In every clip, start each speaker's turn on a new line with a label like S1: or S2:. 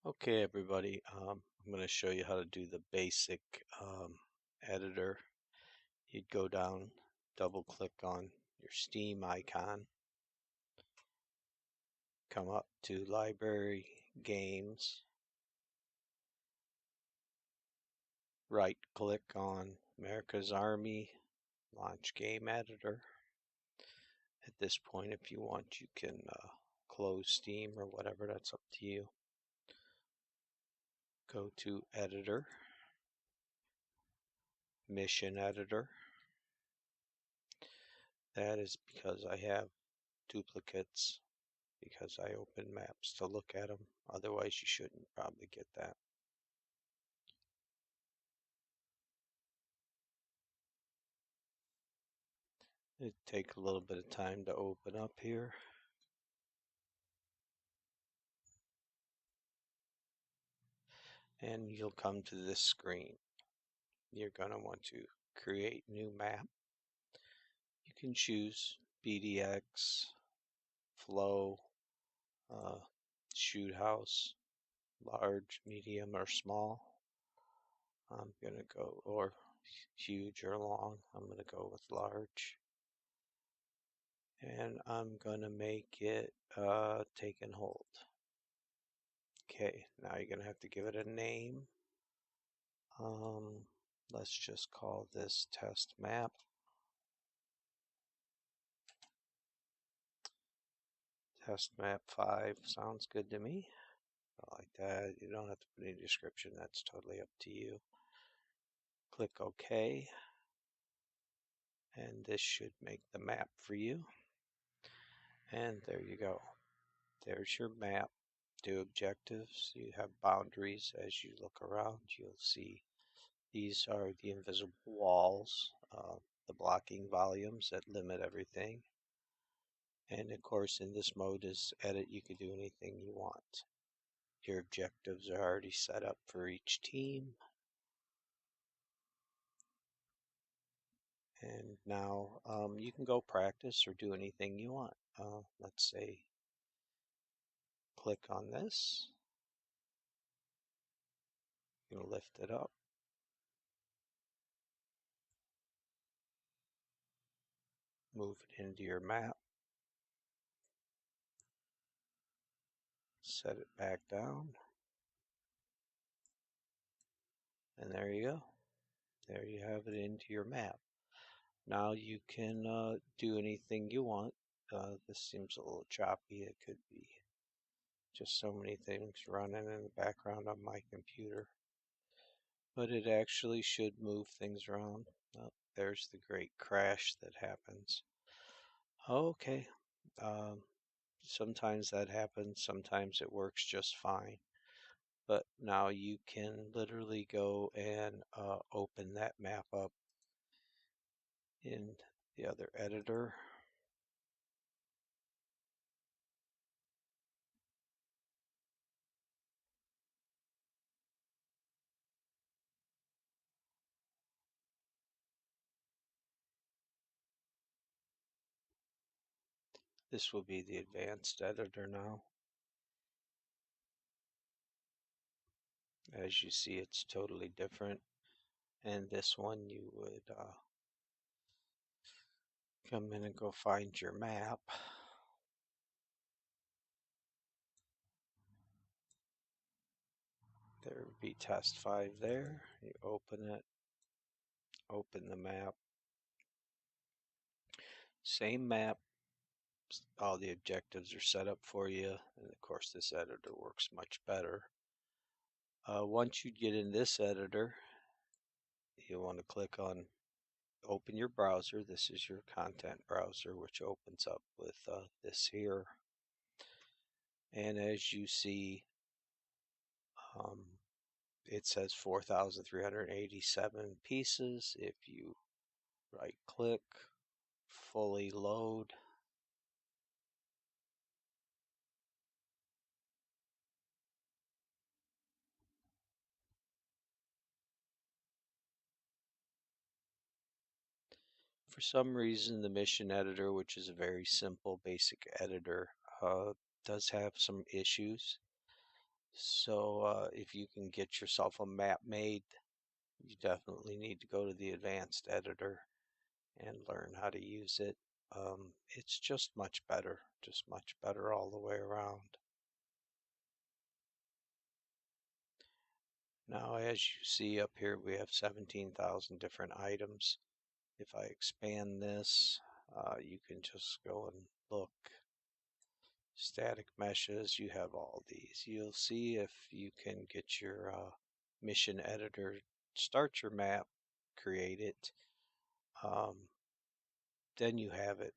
S1: Okay, everybody, I'm going to show you how to do the basic editor. You'd go down, double click on your Steam icon, come up to Library, Games, right click on America's Army, launch Game Editor. At this point, if you want, you can close Steam or whatever, that's up to you. Go to Editor, Mission Editor. That is because I have duplicates because I open maps to look at them. Otherwise, you shouldn't probably get that. It take a little bit of time to open up here. And you'll come to this screen. You're going to want to create new map. You can choose BDX, flow, shoot house, large, medium, or small. I'm going to go, or huge or long. I'm going to go with large. And I'm going to make it take and hold. Okay, now you're going to have to give it a name. Let's just call this test map. Test map 5 sounds good to me. I like that. You don't have to put any description. That's totally up to you. Click OK. And this should make the map for you. And there you go. There's your map. Do objectives. You have boundaries as you look around. You'll see these are the invisible walls, the blocking volumes that limit everything. And of course, in this mode is edit, you can do anything you want. Your objectives are already set up for each team. And now you can go practice or do anything you want. Let's say, click on this. You're going to lift it up. Move it into your map. Set it back down. And there you go. There you have it into your map. Now you can do anything you want. This seems a little choppy. It could be just so many things running in the background on my computer. But it actually should move things around. Oh, there's the great crash that happens. Okay. Sometimes that happens. Sometimes it works just fine. But now you can literally go and open that map up in the other editor. This will be the advanced editor now. As you see, it's totally different. And this one you would come in and go find your map. There would be test 5 there. You open it, open the map. Same map, all the objectives are set up for you. And of course, this editor works much better. Once you get in this editor, you want to click on open your browser. This is your content browser, which opens up with this here. And as you see, it says 4,387 pieces. If you right click, fully load, for some reason the mission editor, which is a very simple basic editor, does have some issues. So if you can get yourself a map made, you definitely need to go to the advanced editor and learn how to use it. It's just much better all the way around. Now, as you see up here, we have 17,000 different items. If I expand this, you can just go and look. Static meshes, you have all these. You'll see if you can get your mission editor, start your map, create it. Then you have it.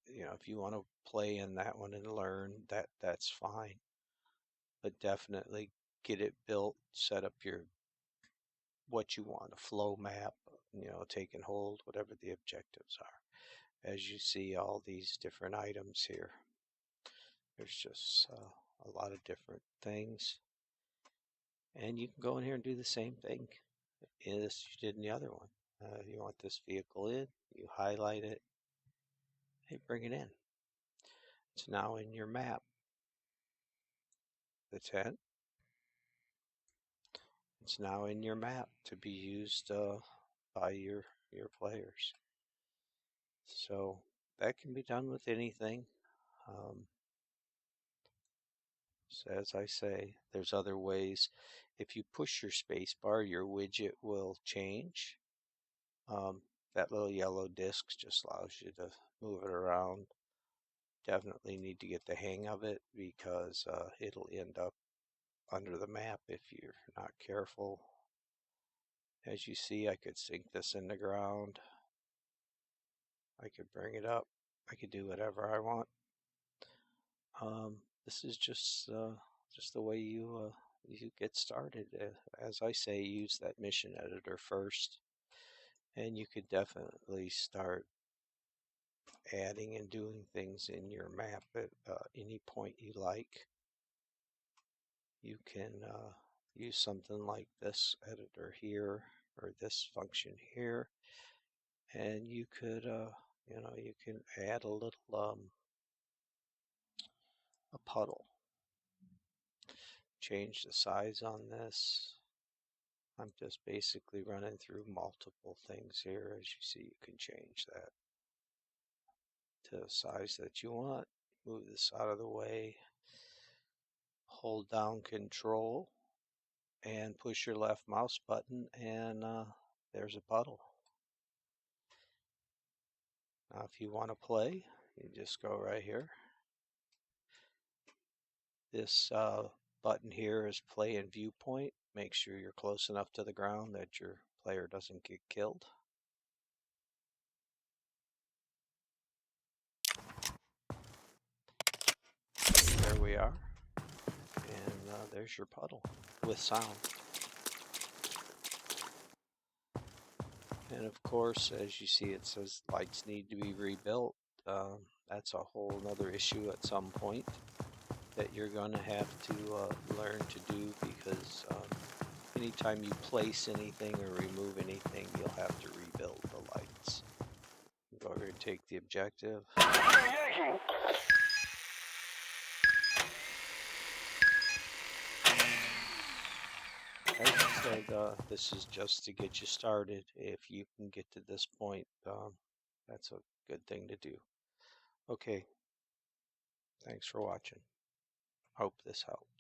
S1: If you want to play in that one and learn, that's fine. But definitely get it built, set up what you want, a flow map, take and hold, whatever the objectives are. As you see all these different items here, there's just a lot of different things. And you can go in here and do the same thing as you did in the other one. You want this vehicle in, you highlight it, hey, bring it in. It's now in your map. The tent, it's now in your map to be used by your players. So that can be done with anything. So as I say, there's other ways. If you push your space bar, your widget will change. That little yellow disc just allows you to move it around. Definitely need to get the hang of it because it'll end up under the map if you're not careful. As you see, I could sink this in the ground. I could bring it up. I could do whatever I want. This is just the way you get started. As I say, use that mission editor first, and you could definitely start adding and doing things in your map at any point you like. You can use something like this editor here or this function here, and you could you can add a little a puddle. Change the size on this. I'm just basically running through multiple things here. As you see, you can change that to the size that you want. Move this out of the way. Hold down Control and push your left mouse button, and there's a puddle. Now, if you want to play, you just go right here. This button here is play in viewpoint. Make sure you're close enough to the ground that your player doesn't get killed. There we are. And there's your puddle with sound. And of course, as you see, it says lights need to be rebuilt. That's a whole nother issue at some point that you're going to have to learn to do, because anytime you place anything or remove anything, you'll have to rebuild the lights. Go over and take the objective. As I said, this is just to get you started. If you can get to this point, that's a good thing to do. Okay, thanks for watching. Hope this helped.